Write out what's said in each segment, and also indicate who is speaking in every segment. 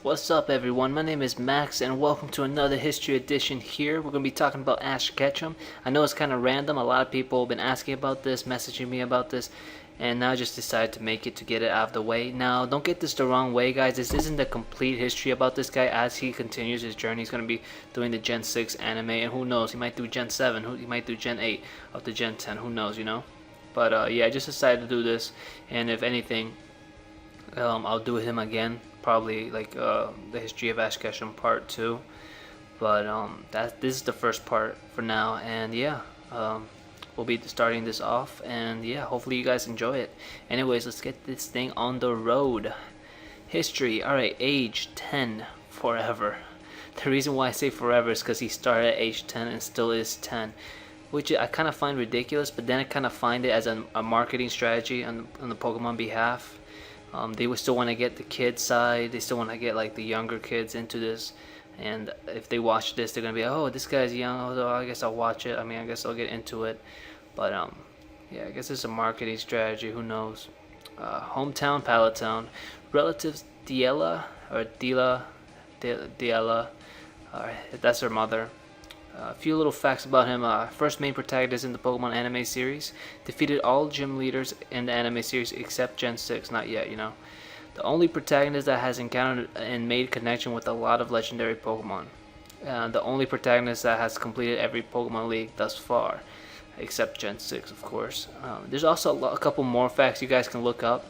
Speaker 1: What's up everyone, my name is Max and welcome to another history edition here. We're going to be talking about Ash Ketchum. I know it's kind of random, a lot of people have been asking about this, messaging me about this, and now I just decided to make it to get it out of the way. Now don't get this the wrong way guys, this isn't the complete history about this guy. As he continues his journey, he's going to be doing the Gen 6 anime, and who knows, he might do Gen 7, he might do Gen 8 up to Gen 10, who knows, you know. But yeah, I just decided to do this, and if anything, I'll do him again, probably like the history of Ash Ketchum part 2. But this is the first part for now, and yeah, we'll be starting this off, and yeah, hopefully you guys enjoy it. Anyways, let's get this thing on the road. History. Alright, age 10, forever. The reason why I say forever is because he started at age 10 and still is 10, which I kind of find ridiculous, but then I kind of find it as a marketing strategy on the Pokemon behalf. They would still want to get the kids side, they still want to get like the younger kids into this, and if they watch this they're gonna be, oh, this guy's young, although I guess I'll watch it, I guess I'll get into it. But yeah, I guess it's a marketing strategy, who knows. Hometown, Palatown. Relatives, Delia that's her mother. A few little facts about him. First main protagonist in the Pokemon anime series. Defeated all gym leaders in the anime series except Gen 6. Not yet, you know. The only protagonist that has encountered and made connection with a lot of legendary Pokemon. The only protagonist that has completed every Pokémon League thus far. Except Gen 6, of course. There's also a couple more facts you guys can look up.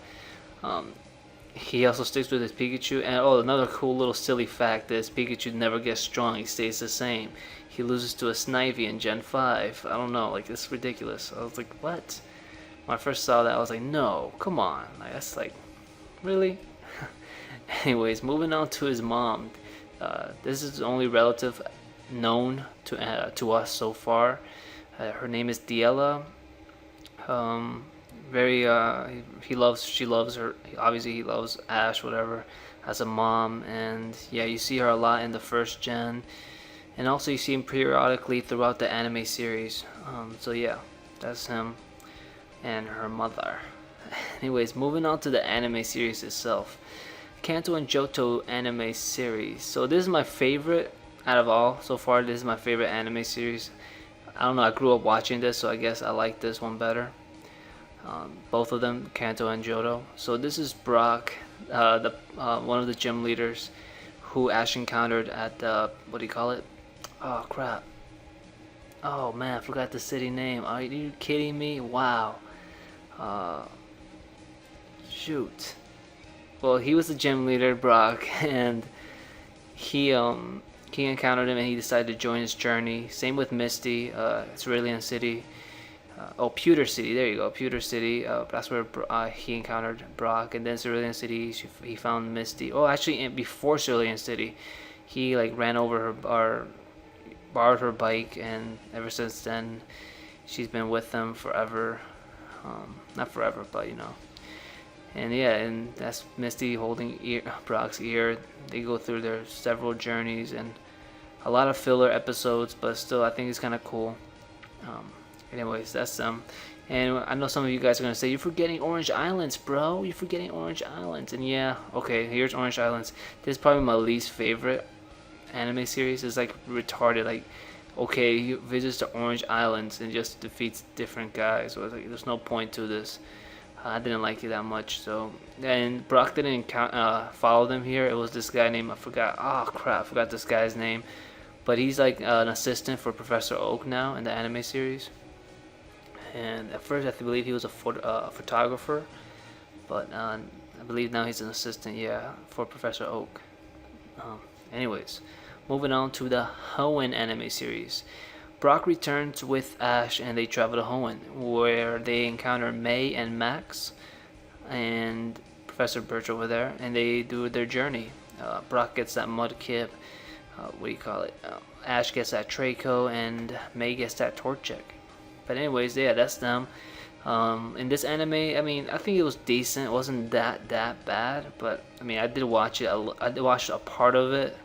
Speaker 1: He also sticks with his Pikachu. And oh, another cool little silly fact is Pikachu never gets strong, he stays the same. He loses to a Snivy in Gen 5. I don't know, like, it's ridiculous. I was like, what? When I first saw that, I was like, no, come on. Like, that's like, really? Anyways, moving on to his mom. This is the only relative known to us so far. Her name is Delia. She loves her. Obviously, he loves Ash, whatever, as a mom. And yeah, you see her a lot in the first gen. And also you see him periodically throughout the anime series. So yeah, that's him and her mother. Anyways, moving on to the anime series itself. Kanto and Johto anime series. So this is my favorite out of all so far. This is my favorite anime series. I don't know, I grew up watching this, so I guess I like this one better. Both of them, Kanto and Johto. So this is Brock, one of the gym leaders who Ash encountered at what do you call it? Oh crap. Oh man, I forgot the city name. Are you kidding me? Wow. Shoot. Well, he was the gym leader, Brock, and he encountered him and he decided to join his journey. Same with Misty, Cerulean City. Pewter City, there you go, Pewter City. That's where he encountered Brock, and then Cerulean City, he found Misty. Oh, actually, before Cerulean City, he like ran over her, or borrowed her bike, and ever since then she's been with him forever. Not forever, but you know. And yeah, and that's Misty holding Brock's ear. They go through their several journeys and a lot of filler episodes, but still I think it's kind of cool. Anyways, that's them. And I know some of you guys are gonna say, you're forgetting Orange Islands, bro, you're forgetting Orange Islands. And yeah, okay, here's Orange Islands. This is probably my least favorite anime series. It's like retarded. Like, okay, he visits the Orange Islands and just defeats different guys, so it's like there's no point to this. I didn't like it that much. So, and Brock didn't follow them here. It was this guy named, I forgot this guy's name, but he's like an assistant for Professor Oak now in the anime series. And at first I believe he was a photographer, but I believe now he's an assistant, yeah, for Professor Oak. Anyways, moving on to the Hoenn anime series. Brock returns with Ash and they travel to Hoenn, where they encounter May and Max and Professor Birch over there, and they do their journey. Brock gets that Mudkip, what do you call it? Ash gets that Traco, and May gets that Torchic. But anyways, yeah, that's them. In this anime, I think it was decent. It wasn't that bad, but I did watch it. I did watch a part of it,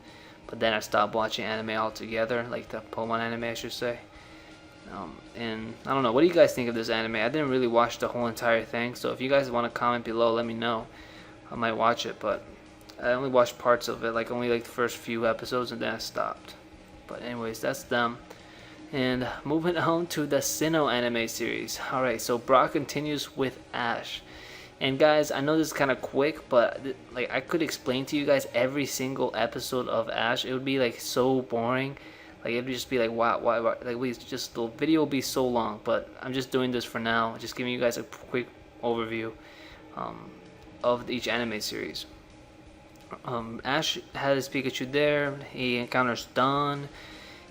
Speaker 1: but then I stopped watching anime altogether, like the Pokemon anime, I should say. And I don't know, what do you guys think of this anime? I didn't really watch the whole entire thing, so if you guys want to comment below, let me know. I might watch it, but I only watched parts of it, like only like the first few episodes, and then I stopped. But anyways, that's them. And moving on to the Sinnoh anime series. Alright, so Brock continues with Ash. And guys, I know this is kind of quick, but like I could explain to you guys every single episode of Ash. It would be like so boring. Like it would just be like why like we just the video will be so long. But I'm just doing this for now, just giving you guys a quick overview of each anime series. Ash has Pikachu there. He encounters Dawn,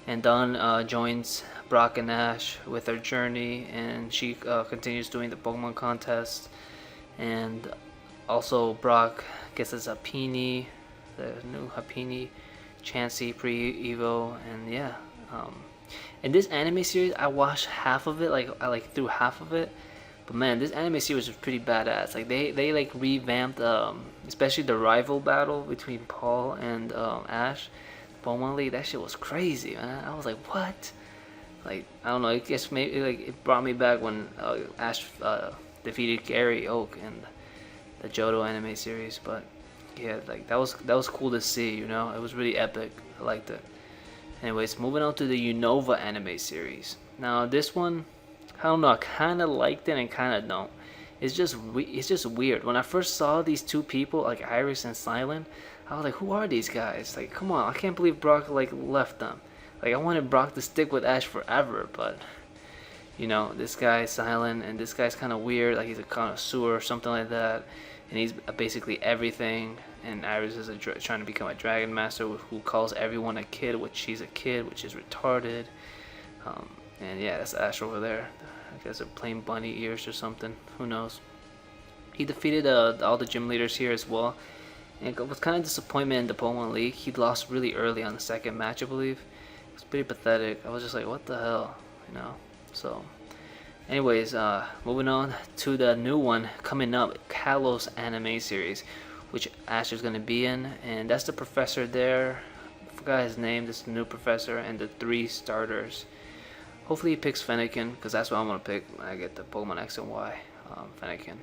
Speaker 1: and Dawn joins Brock and Ash with their journey, and she continues doing the Pokemon contest. And also Brock gets his Happiny, the new Happiny, Chansey pre-Evo, and yeah. In this anime series, I watched half of it, I like through half of it. But man, this anime series was pretty badass. Like they like revamped, especially the rival battle between Paul and Ash, Pokemon League. That shit was crazy, man. I was like, what? Like I don't know. I guess maybe like it brought me back when Ash defeated Gary Oak in the Johto anime series. But yeah, like that was cool to see. You know, it was really epic. I liked it. Anyways, moving on to the Unova anime series. Now this one, I don't know, I kind of liked it and kind of don't. It's just weird. When I first saw these two people, like Iris and Cilan, I was like, who are these guys? Like, come on, I can't believe Brock like left them. Like, I wanted Brock to stick with Ash forever, but you know, this guy Cilan, and this guy's kind of weird. Like he's a connoisseur or something like that, and he's basically everything. And Iris is trying to become a Dragon Master who calls everyone a kid, which she's a kid, which is retarded. And yeah, that's Ash over there. I guess they're plain bunny ears or something. Who knows? He defeated all the gym leaders here as well. And it was kind of disappointment in the Pokémon League. He lost really early on the second match, I believe. It was pretty pathetic. I was just like, what the hell? You know? So, anyways, moving on to the new one coming up, Kalos anime series, which Ash is going to be in. And that's the professor there. I forgot his name. This is the new professor and the 3 starters. Hopefully he picks Fennekin, because that's what I'm going to pick when I get the Pokemon X and Y, Fennekin.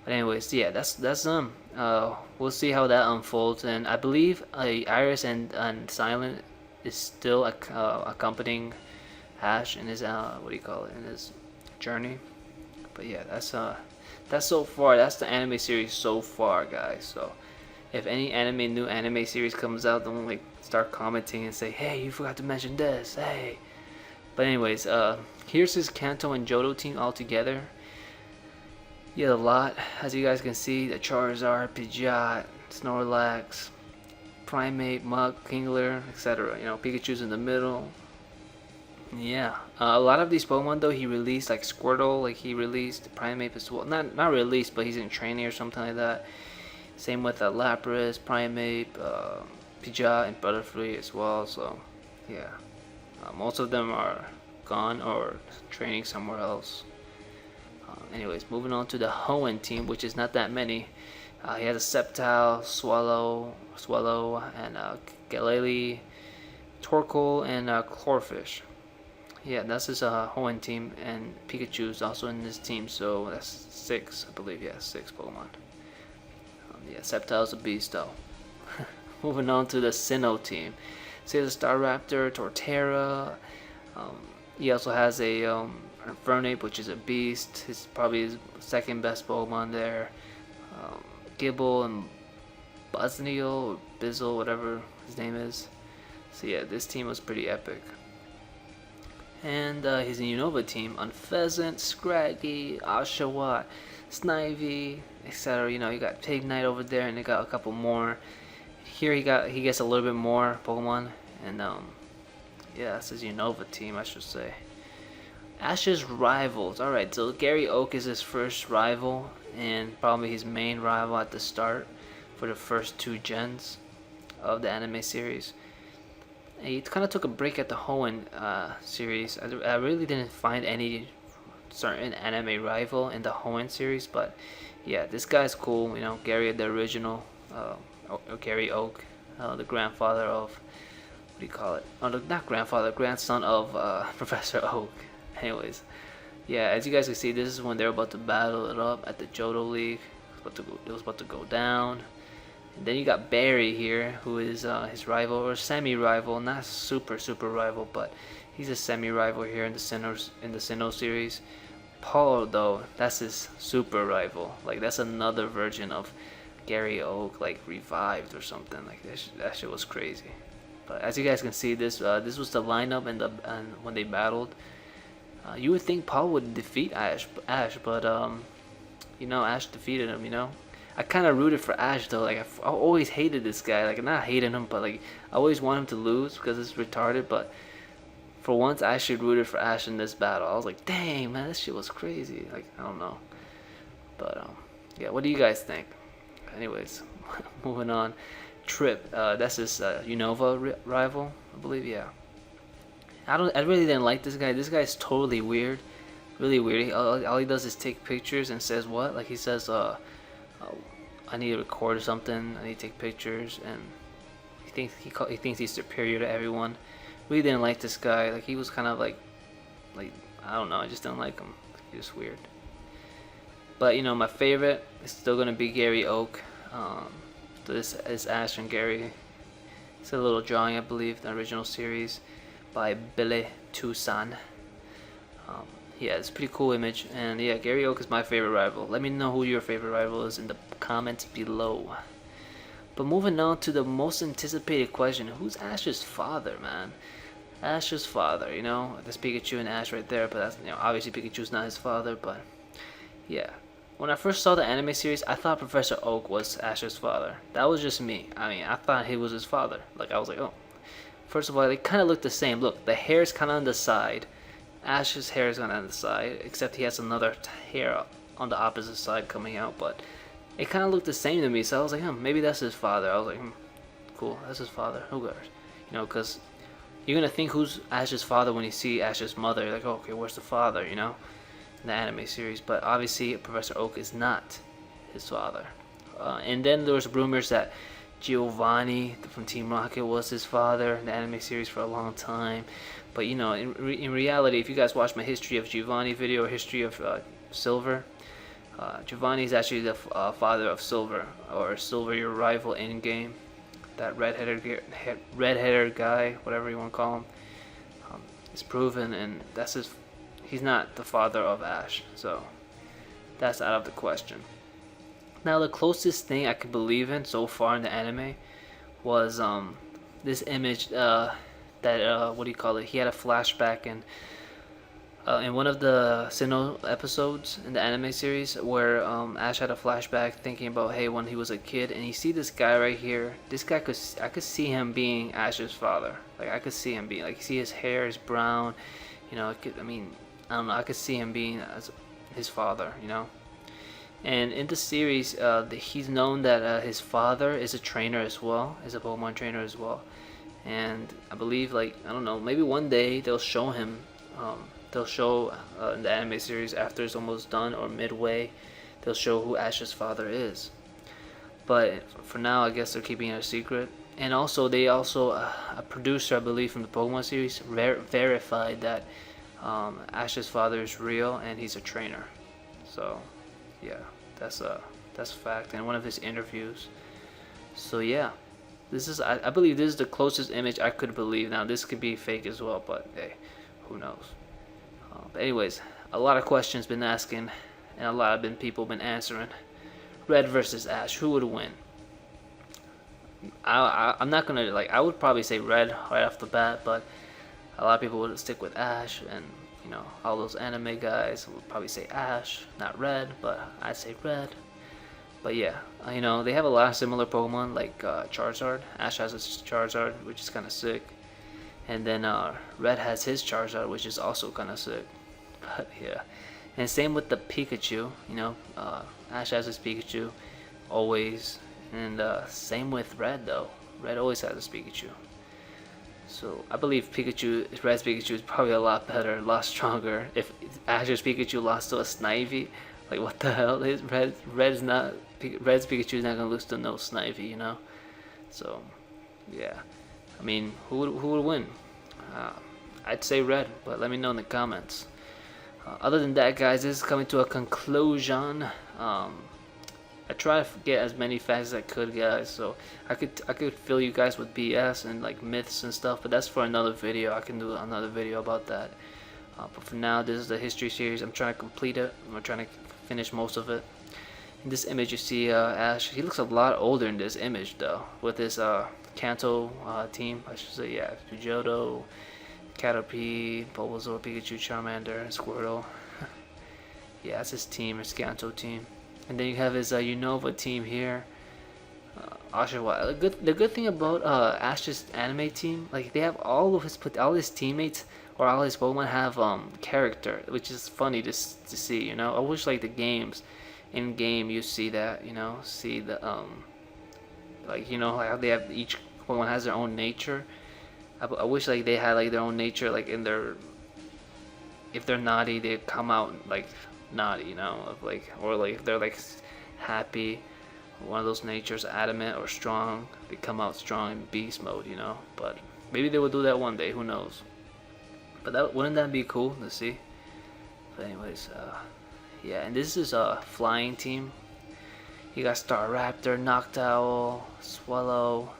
Speaker 1: But anyways, yeah, that's them. We'll see how that unfolds. And I believe Iris and Cilan is still accompanying Ash in his, in his journey. But yeah, that's so far, that's the anime series so far, guys. So if any new anime series comes out, don't like start commenting and say, hey, you forgot to mention this, hey. But anyways, here's his Kanto and Johto team all together. Yeah, a lot, as you guys can see, the Charizard, Pidgeot, Snorlax, Primeape, Muk, Kingler, etc. You know, Pikachu's in the middle. Yeah, a lot of these Pokemon though, he released, like Squirtle, like he released Primeape as well. Not released, but he's in training or something like that. Same with Lapras, Primeape, Pidgeot, and Butterfree as well. So, yeah. Most of them are gone or training somewhere else. Anyways, moving on to the Hoenn team, which is not that many. He has a Sceptile, Swallow, and Galele, Torkoal, and Chlorfish. Yeah, that's his Hoenn team, and Pikachu is also in this team, so that's 6, I believe. Yeah, 6 Pokemon. Yeah, Sceptile's a beast, though. Moving on to the Sinnoh team. So he has a Staraptor, Torterra. He also has a Infernape, which is a beast. He's probably his second best Pokemon there. Gibble and Buzzneal or Bizzle, whatever his name is. So yeah, this team was pretty epic. And his Unova team on Pheasant, Scraggy, Oshawott, Snivy, etc. You know, you got Pignite over there, and they got a couple more. Here he gets a little bit more Pokemon, and yeah, that's his Unova team, I should say. Ash's rivals. Alright, so Gary Oak is his first rival, and probably his main rival at the start for the first 2 gens of the anime series. He kind of took a break at the Hoenn series. I really didn't find any certain anime rival in the Hoenn series, but yeah, this guy's cool. You know, Gary, the original, Gary Oak, the grandfather of, what do you call it? Oh, not grandfather, grandson of Professor Oak. Anyways, yeah, as you guys can see, this is when they're about to battle it up at the Johto League. It was about to go down, And then you got Barry here, who is his rival or semi-rival, not super rival, but he's a semi-rival here in the Sinnoh series. Paul though, that's his super rival. Like that's another version of Gary Oak, like revived or something. Like that shit was crazy. But as you guys can see, this was the lineup and when they battled. You would think Paul would defeat Ash, but you know, Ash defeated him. You know, I kind of rooted for Ash though. Like I always hated this guy. Like not hating him, but like I always want him to lose because it's retarded. But for once, I actually rooted for Ash in this battle. I was like, dang man, this shit was crazy. Like I don't know, but yeah. What do you guys think? Anyways, moving on. Trip, that's his Unova rival, I believe. Yeah. I really didn't like this guy. This guy's totally weird, really weird. All he does is take pictures and says what? Like he says, I need to record something. I need to take pictures, and he thinks he's superior to everyone. Really didn't like this guy. Like he was kind of like I don't know. I just didn't like him. He was weird. But you know, my favorite is still gonna be Gary Oak. This is Ash and Gary. It's a little drawing, I believe, the original series by Billy Tucson. Yeah, it's a pretty cool image, and yeah, Gary Oak is my favorite rival. Let me know who your favorite rival is in the comments below. But moving on to the most anticipated question: who's Ash's father, man? Ash's father, you know, there's Pikachu and Ash right there, but that's, you know, obviously Pikachu's not his father, but yeah. When I first saw the anime series, I thought Professor Oak was Ash's father. That was just me. I mean, I thought he was his father. Like, I was like, oh. First of all, they kind of look the same. Look, the hair is kind of on the side. Ash's hair is kind of on the side, except he has another hair on the opposite side coming out. But it kind of looked the same to me, so I was like, maybe that's his father. I was like, cool, that's his father. Who cares? You know, because you're going to think who's Ash's father when you see Ash's mother. You're like, oh, okay, where's the father, you know? The anime series, but obviously Professor Oak is not his father. And then there was rumors that Giovanni from Team Rocket was his father in the anime series for a long time. But you know, in reality, if you guys watch my history of Giovanni video or history of Silver, Giovanni is actually the father of Silver, or Silver, your rival in game. That redheaded guy, whatever you want to call him, is proven, and that's his. He's not the father of Ash, so that's out of the question. Now, the closest thing I could believe in so far in the anime was this image that what do you call it? He had a flashback in one of the Sinnoh episodes in the anime series where Ash had a flashback thinking about, hey, when he was a kid, and you see this guy right here. This guy I could see him being Ash's father. Like I could see him being, like, you see his hair is brown. You know, I don't know, I could see him being as his father, you know. And in the series, he's known that his father is a trainer as well, is a Pokemon trainer as well. And I believe, like, I don't know, maybe one day they'll show him, they'll show in the anime series after it's almost done or midway, they'll show who Ash's father is. But for now, I guess they're keeping it a secret. And also, a producer, I believe, from the Pokemon series verified that Ash's father is real and he's a trainer. So yeah, that's a fact in one of his interviews. So yeah, I believe this is the closest image I could believe. Now this could be fake as well, but hey, who knows. But anyways, a lot of questions been asking and a lot of people been answering. Red versus Ash, who would win? I'm not gonna, like, I would probably say Red right off the bat, but a lot of people would stick with Ash, and you know, all those anime guys would probably say Ash, not Red, but I'd say Red. But yeah, you know, they have a lot of similar Pokemon, like Charizard. Ash has his Charizard, which is kind of sick, and then Red has his Charizard, which is also kind of sick. But yeah, and same with the Pikachu. You know, Ash has his Pikachu always, and same with Red though. Red always has his Pikachu. So I believe Red's Pikachu is probably a lot better, a lot stronger. If Ash's Pikachu lost to a Snivy, like what the hell? Red's Pikachu is not gonna lose to no Snivy, you know. So yeah, I mean, who would win? I'd say Red, but let me know in the comments. Other than that, guys, this is coming to a conclusion. I try to get as many facts as I could, guys. So I could fill you guys with BS and like myths and stuff, but that's for another video. I can do another video about that. But for now, this is the history series. I'm trying to complete it. I'm trying to finish most of it. In this image, you see Ash. He looks a lot older in this image, though, with his Kanto team. I should say, yeah, Johto, Caterpie, Bulbasaur, Pikachu, Charmander, and Squirtle. Yeah, that's his team, his Kanto team. And then you have his Unova team here. The good thing about Ash's anime team, like they have all his teammates or all his Pokemon have character, which is funny to see. You know, I wish like the games, in game you see that. You know, see the like you know how they have each Pokemon has their own nature. I wish like they had like their own nature, like in their, if they're naughty they come out like naughty, you know, of like, or like if they're like happy, one of those natures, adamant or strong, they come out strong in beast mode, you know. But maybe they will do that one day, who knows. But that wouldn't that be cool to see. But anyways, yeah, and this is a flying team. You got Staraptor, Noctowl, Swallow,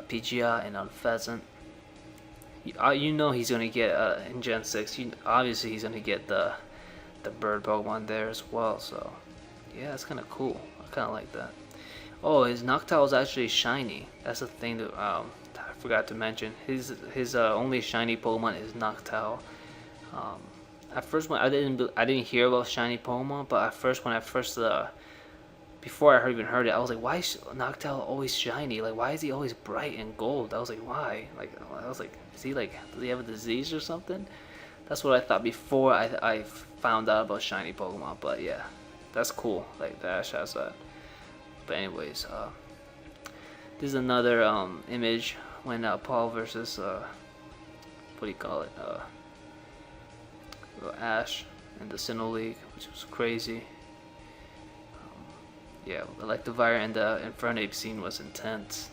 Speaker 1: Pidgeot, and Unpheasant. You know he's gonna get in Gen 6. Obviously he's gonna get the bird Pokemon there as well. So yeah, it's kind of cool. I kind of like that. Oh, his Noctowl is actually shiny. That's the thing that I forgot to mention. His only shiny Pokemon is Noctowl. At first, when I didn't hear about shiny Pokemon, but at first before I even heard it, I was like, why is Noctowl always shiny? Like, why is he always bright and gold? I was like, why? Like, I was like, does he have a disease or something? That's what I thought before I found out about shiny Pokemon. But yeah, that's cool. Like, the Ash has that. But anyways, this is another image when Paul versus what do you call it? Ash in the Sinnoh League, which was crazy. Yeah, Electivire and the Infernape scene was intense,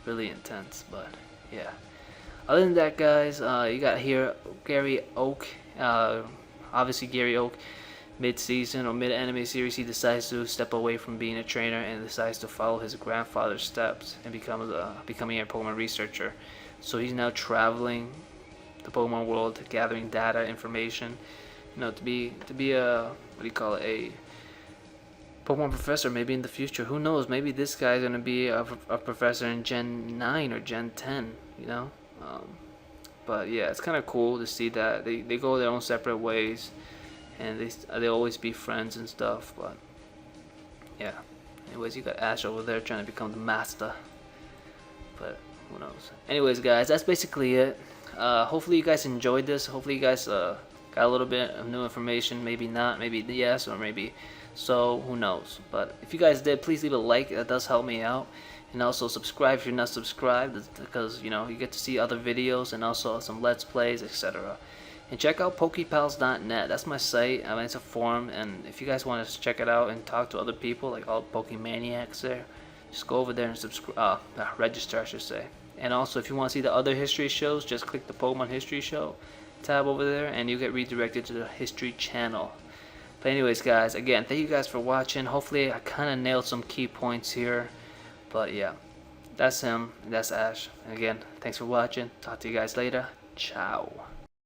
Speaker 1: really intense. But yeah, other than that, guys, you got here Gary Oak. Obviously, Gary Oak, mid-season or mid-anime series, he decides to step away from being a trainer and decides to follow his grandfather's steps and becoming a Pokemon researcher. So he's now traveling the Pokemon world, gathering data, information, you know, to be a, what do you call it, a Pokemon professor maybe in the future. Who knows? Maybe this guy's gonna be a professor in Gen 9 or Gen 10. You know. But yeah, it's kind of cool to see that they go their own separate ways, and they always be friends and stuff. But yeah. Anyways, you got Ash over there trying to become the master. But who knows? Anyways, guys, that's basically it. Hopefully you guys enjoyed this. Hopefully you guys got a little bit of new information. Maybe not. Maybe yes, or maybe. So who knows? But if you guys did, please leave a like. That does help me out. And also subscribe if you're not subscribed, because you know you get to see other videos and also some let's plays, etc. And check out pokepals.net. That's my site. I mean, it's a forum, and if you guys want to check it out and talk to other people, like all Pokemaniacs there, just go over there and subscribe. Register, I should say. And also, if you want to see the other history shows, just click the Pokemon History Show tab over there, and you get redirected to the History channel. But anyways, guys, again, thank you guys for watching. Hopefully I kind of nailed some key points here. But yeah, that's him, and that's Ash. And again, thanks for watching. Talk to you guys later. Ciao.